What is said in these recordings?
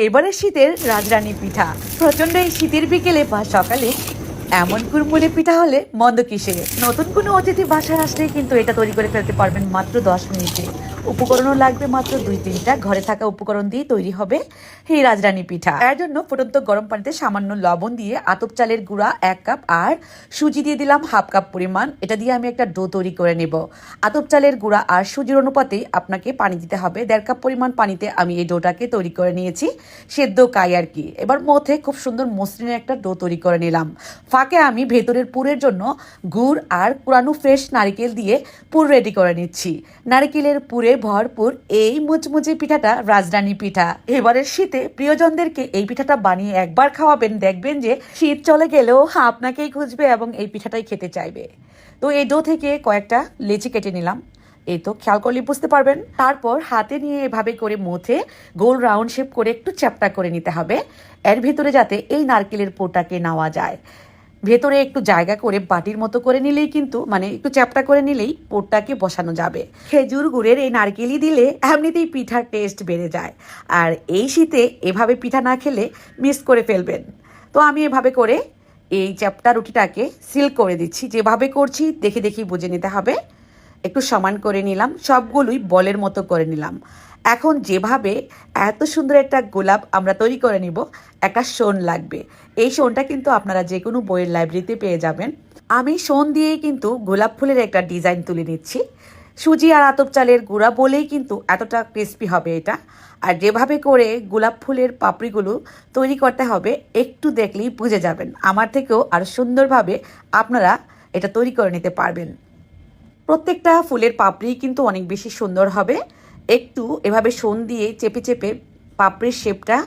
এবারে শীতের রাজরানী পিঠা প্রচন্ড এই শীতের বিকেলে বা সকালে এমন কুড়মুড়ে পিঠা হলে মন্দ কিসে। নতুন কোনো অতিথি বাসায় আসলে কিন্তু এটা তৈরি করে ফেলতে পারবেন মাত্র 10 মিনিটে। উপকরণও লাগবে মাত্র 2-3টা, ঘরে থাকা উপকরণ দিয়ে তৈরি হবে এই রাজরানী পিঠা। এর জন্য ফুটন্ত গরম পানিতে সামান্য লবণ দিয়ে আতপ চালের গুঁড়া 1 কাপ আর সুজি দিয়ে দিলাম 1/2 কাপ পরিমাণ। এটা দিয়ে আমি একটা ডো তৈরি করে নেব। আতপ চালের গুঁড়া আর সুজির অনুপাতে আপনাকে পানি দিতে হবে। 1.5 কাপ পরিমাণ পানিতে আমি এই ডোটাকে তৈরি করে নিয়েছি, সেদ্ধ কাই আর কি। এবার মধ্যে খুব সুন্দর মসৃণ একটা ডো তৈরি করে নিলাম। ফাঁকে আমি ভেতরের পুরের জন্য গুড় আর কুড়ানো ফ্রেশ নারকেল দিয়ে পুর রেডি করে নিচ্ছি। নারকেলের পুরে ভরপুর এই মুচমুচে পিঠাটা রাজরানী পিঠা। এবারের শীতে প্রিয়জনদেরকে এই পিঠাটা বানিয়ে একবার খাওয়াবেন, দেখবেন যে শীত চলে গেলেও আপনাকেই খুঁজবে এবং এই পিঠাটাই খেতে চাইবে। তো এই ডো থেকে কয়েকটা লেচি কেটে নিলাম, এই তো খেয়াল করলে বুঝতে পারবেন। তারপর হাতে নিয়ে এভাবে করে মুথে গোল রাউন্ড শেপ করে একটু চ্যাপ্টা করে নিতে হবে। এর ভিতরে যাতে এই নারকেলের পুরটাকে নেওয়া যায়, ভেতরে একটু জায়গা করে বাটির মতো করে নিলেই কিন্তু একটু চ্যাপটা করে নিলেই পোরটাকে বসানো যাবে। খেজুর গুড়ের এই নারকেলই দিলে এমনিতেই পিঠার টেস্ট বেড়ে যায়, আর এই শীতে এভাবে পিঠা না খেলে মিস করে ফেলবেন। তো আমি এভাবে করে এই চ্যাপটা রুটিটাকে সিল করে দিচ্ছি। যেভাবে করছি দেখে দেখেই বুঝে নিতে হবে। একটু সমান করে নিলাম, সবগুলোই বলের মতো করে নিলাম। এখন যেভাবে এত সুন্দর একটা গোলাপ আমরা তৈরি করে নিব, একটা শোন লাগবে। এই শোনটা কিন্তু আপনারা যে কোনো বইয়ের লাইব্রেরিতে পেয়ে যাবেন। আমি শোন দিয়েই কিন্তু গোলাপ ফুলের একটা ডিজাইন তুলে নিচ্ছি। সুজি আর আতপ চালের গুঁড়া বলেই কিন্তু এতটা ক্রিস্পি হবে এটা। আর যেভাবে করে গোলাপ ফুলের পাপড়িগুলো তৈরি করতে হবে একটু দেখলেই বুঝে যাবেন। আমার থেকেও আর সুন্দরভাবে আপনারা এটা তৈরি করে নিতে পারবেন। প্রত্যেকটা ফুলের পাপড়ি কিন্তু অনেক বেশি সুন্দর হবে। একটু এভাবে শোন দিয়ে চেপে চেপে পাপড়ির শেপটা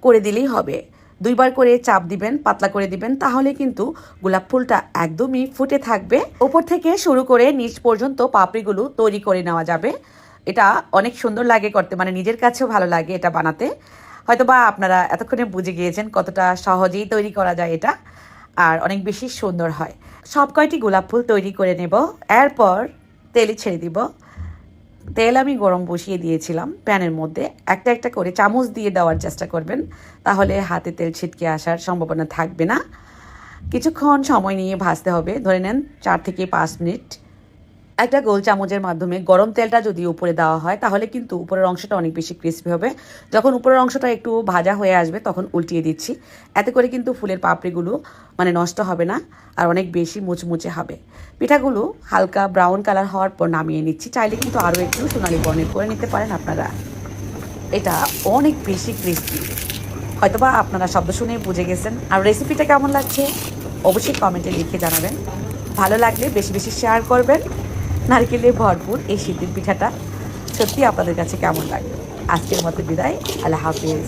করে দিলেই হবে। 2বার করে চাপ দিবেন, পাতলা করে দিবেন, তাহলে কিন্তু গোলাপ ফুলটা একদমই ফুটে থাকবে। ওপর থেকে শুরু করে নিচ পর্যন্ত পাপড়িগুলো তৈরি করে নেওয়া যাবে। এটা অনেক সুন্দর লাগে করতে, নিজের কাছেও ভালো লাগে এটা বানাতে। হয়তোবা আপনারা এতক্ষণে বুঝে গিয়েছেন কতটা সহজেই তৈরি করা যায় এটা, আর অনেক বেশি সুন্দর হয়। সব কয়টি গোলাপ ফুল তৈরি করে নেব। এরপর তেলে ছেড়ে দিব। তেল আমি গরম বসিয়ে দিয়েছিলাম প্যানের মধ্যে। একটা একটা করে চামচ দিয়ে দেওয়ার চেষ্টা করবেন, তাহলে হাতে তেল ছিটকে আসার সম্ভাবনা থাকবে না। কিছুক্ষণ সময় নিয়ে ভাজতে হবে, ধরে নেন 4 থেকে 5 মিনিট। একটা গোল চামচের মাধ্যমে গরম তেলটা যদি উপরে দেওয়া হয় তাহলে কিন্তু উপরের অংশটা অনেক বেশি ক্রিস্পি হবে। যখন উপরের অংশটা একটু ভাজা হয়ে আসবে তখন উল্টিয়ে দিচ্ছি। এতে করে কিন্তু ফুলের পাপড়িগুলো নষ্ট হবে না, আর অনেক বেশি মুচমুচে হবে। পিঠাগুলো হালকা ব্রাউন কালার হওয়ার পর নামিয়ে নিচ্ছি। চাইলে কিন্তু আরও একটু সোনালি বর্ণের করে নিতে পারেন আপনারা। এটা অনেক বেশি ক্রিস্পি। হয়তোবা আপনারা শব্দ শুনেই বুঝে গেছেন। আর রেসিপিটা কেমন লাগছে অবশ্যই কমেন্টে লিখে জানাবেন। ভালো লাগলে বেশি বেশি শেয়ার করবেন। নারকেলে ভরপুর এই শীতের পিঠাটা সত্যি আপনাদের কাছে কেমন লাগবে। আজকের মতো বিদায়, আল্লাহ হাফিজ।